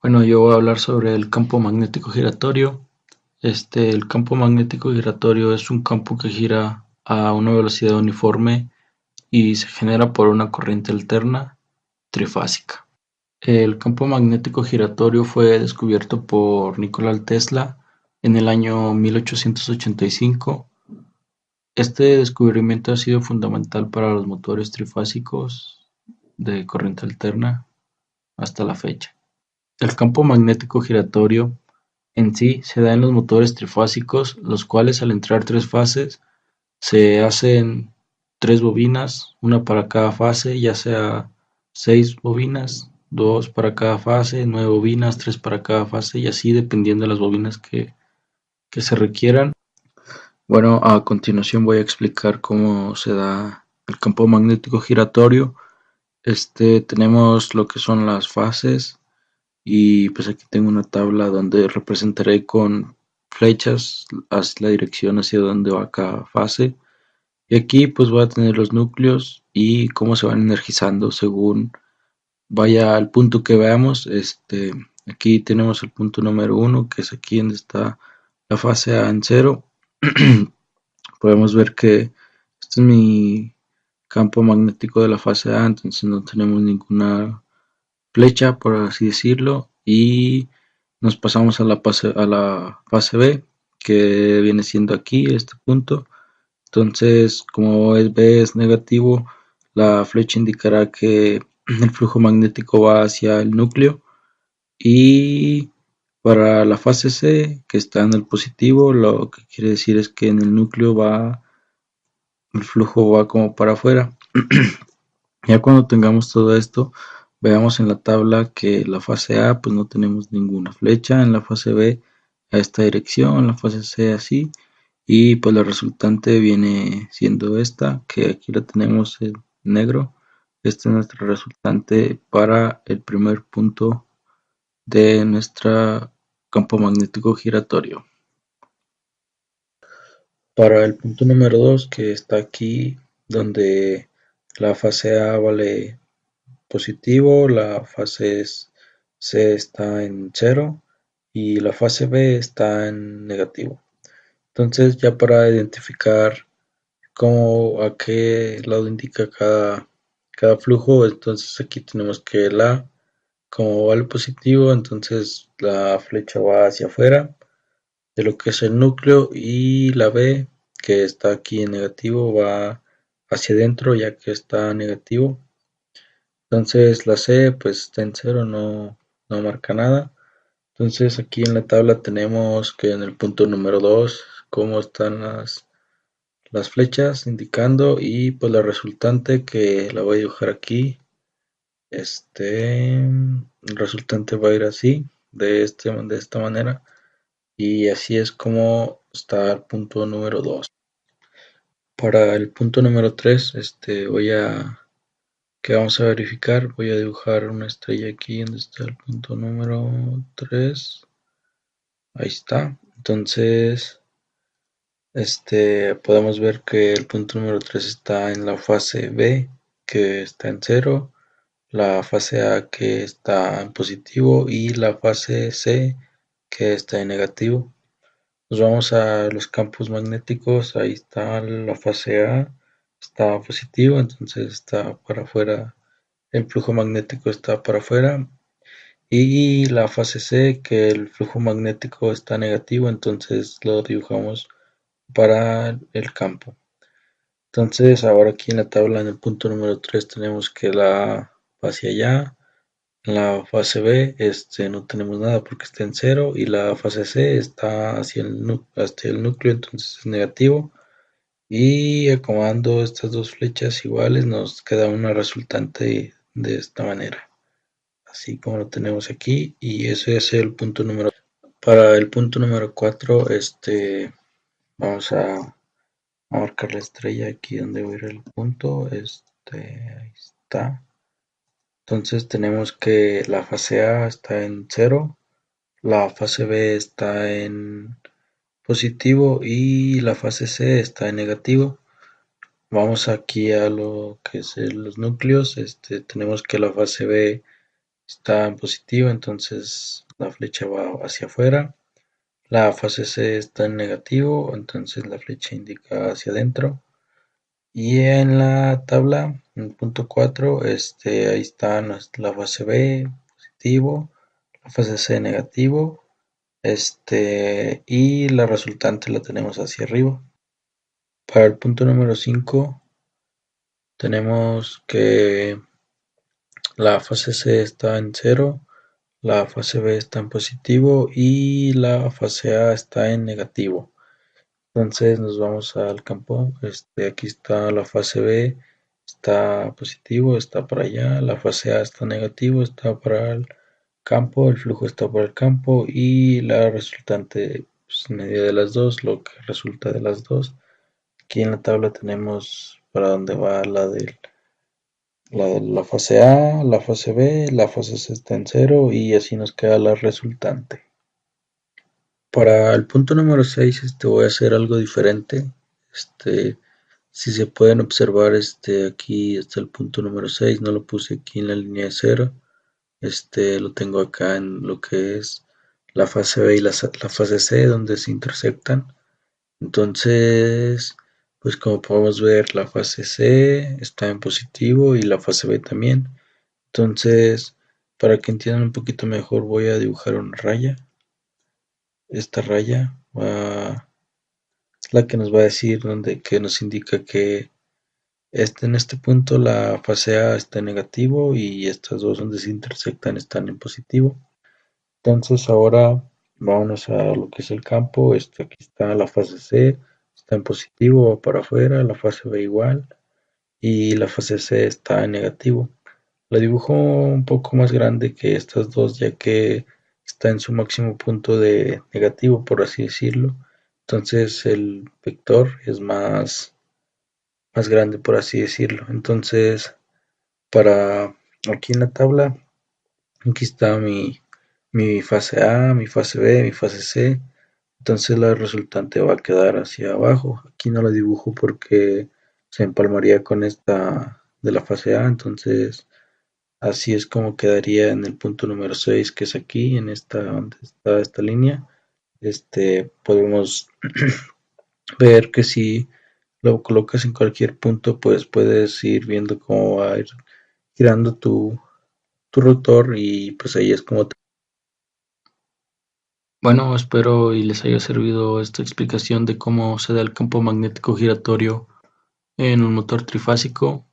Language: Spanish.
Bueno, yo voy a hablar sobre el campo magnético giratorio. El campo magnético giratorio es un campo que gira a una velocidad uniforme y se genera por una corriente alterna trifásica. El campo magnético giratorio fue descubierto por Nikola Tesla en el año 1885. Este descubrimiento ha sido fundamental para los motores trifásicos de corriente alterna hasta la fecha. El campo magnético giratorio en sí se da en los motores trifásicos, los cuales al entrar tres fases se hacen tres bobinas, una para cada fase, ya sea seis bobinas, dos para cada fase, nueve bobinas, tres para cada fase y así dependiendo de las bobinas que se requieran. Bueno, a continuación voy a explicar cómo se da el campo magnético giratorio. Tenemos lo que son las fases. Y pues aquí tengo una tabla donde representaré con flechas la dirección hacia donde va cada fase. Y aquí pues voy a tener los núcleos y cómo se van energizando según vaya al punto que veamos. Aquí tenemos el punto número uno, que es aquí donde está la fase A en cero. Podemos ver que este es mi campo magnético de la fase A, entonces no tenemos ninguna flecha, por así decirlo, y nos pasamos a la fase B, que viene siendo aquí, este punto. Entonces, como B es negativo, la flecha indicará que el flujo magnético va hacia el núcleo. Y para la fase C, que está en el positivo, lo que quiere decir es que en el núcleo el flujo va como para afuera. Ya cuando tengamos todo esto, veamos en la tabla que la fase A pues no tenemos ninguna flecha, en la fase B a esta dirección, en la fase C así, y pues la resultante viene siendo esta, que aquí la tenemos en negro. Este es nuestro resultante para el primer punto de nuestro campo magnético giratorio. Para el punto número 2, que está aquí, donde la fase A vale positivo, la fase C está en cero y la fase B está en negativo. Entonces ya para identificar a qué lado indica cada flujo, entonces aquí tenemos que el A como vale positivo, entonces la flecha va hacia afuera de lo que es el núcleo, y la B que está aquí en negativo va hacia adentro ya que está negativo. Entonces la C pues está en cero, no marca nada. Entonces aquí en la tabla tenemos que en el punto número 2 cómo están las flechas indicando, y pues la resultante que la voy a dibujar aquí. El resultante va a ir así, de esta manera, y así es como está el punto número 2. Para el punto número 3, que vamos a verificar, voy a dibujar una estrella aquí donde está el punto número 3. Ahí está. Entonces, podemos ver que el punto número 3 está en la fase B, que está en cero, la fase A que está en positivo y la fase C que está en negativo. Nos vamos a los campos magnéticos, ahí está la fase A, está positivo, entonces está para afuera, el flujo magnético está para afuera, y la fase C, que el flujo magnético está negativo, entonces lo dibujamos para el campo. Entonces ahora aquí en la tabla en el punto número 3 tenemos que la A va hacia allá, en la fase B no tenemos nada porque está en cero, y la fase C está hacia el núcleo, entonces es negativo. Y acomodando estas dos flechas iguales nos queda una resultante de esta manera, así como lo tenemos aquí, y ese es el punto número. Para el punto número 4, vamos a marcar la estrella aquí donde va a ir el punto, ahí está. Entonces tenemos que la fase A está en cero, la fase B está en positivo y la fase C está en negativo. Vamos aquí a lo que es los núcleos. Tenemos que la fase B está en positivo, entonces la flecha va hacia afuera. La fase C está en negativo, entonces la flecha indica hacia adentro. Y en la tabla, en el punto 4, ahí está la fase B positivo, la fase C negativo, y la resultante la tenemos hacia arriba. Para el punto número 5 tenemos que la fase C está en cero, la fase B está en positivo y la fase A está en negativo. Entonces nos vamos al campo. Aquí está la fase B, está positivo, está para allá. La fase A está negativo, está para el campo. El flujo está para el campo y la resultante, pues, media de las dos, lo que resulta de las dos. Aquí en la tabla tenemos para dónde va la fase A, la fase B, la fase C está en cero y así nos queda la resultante. Para el punto número 6, voy a hacer algo diferente. Si se pueden observar, aquí está el punto número 6, no lo puse aquí en la línea de cero. Lo tengo acá en lo que es la fase B y la fase C, donde se intersectan. Entonces, pues como podemos ver, la fase C está en positivo y la fase B también. Entonces, para que entiendan un poquito mejor, voy a dibujar una raya. Esta raya va la que nos va a decir que nos indica que en este punto la fase A está en negativo y estas dos donde se intersectan están en positivo. Entonces ahora vámonos a lo que es el campo. Aquí está la fase C, está en positivo, va para afuera, la fase B igual y la fase C está en negativo. La dibujo un poco más grande que estas dos ya que está en su máximo punto de negativo, por así decirlo. Entonces el vector es más grande, por así decirlo. Entonces, para aquí en la tabla, aquí está mi fase A, mi fase B, mi fase C. Entonces la resultante va a quedar hacia abajo. Aquí no la dibujo porque se empalmaría con esta de la fase A. Entonces, así es como quedaría en el punto número 6, que es aquí, en esta, donde está esta línea. Podemos ver que si lo colocas en cualquier punto, pues puedes ir viendo cómo va a ir girando tu rotor y pues ahí es como... Bueno, espero y les haya servido esta explicación de cómo se da el campo magnético giratorio en un motor trifásico.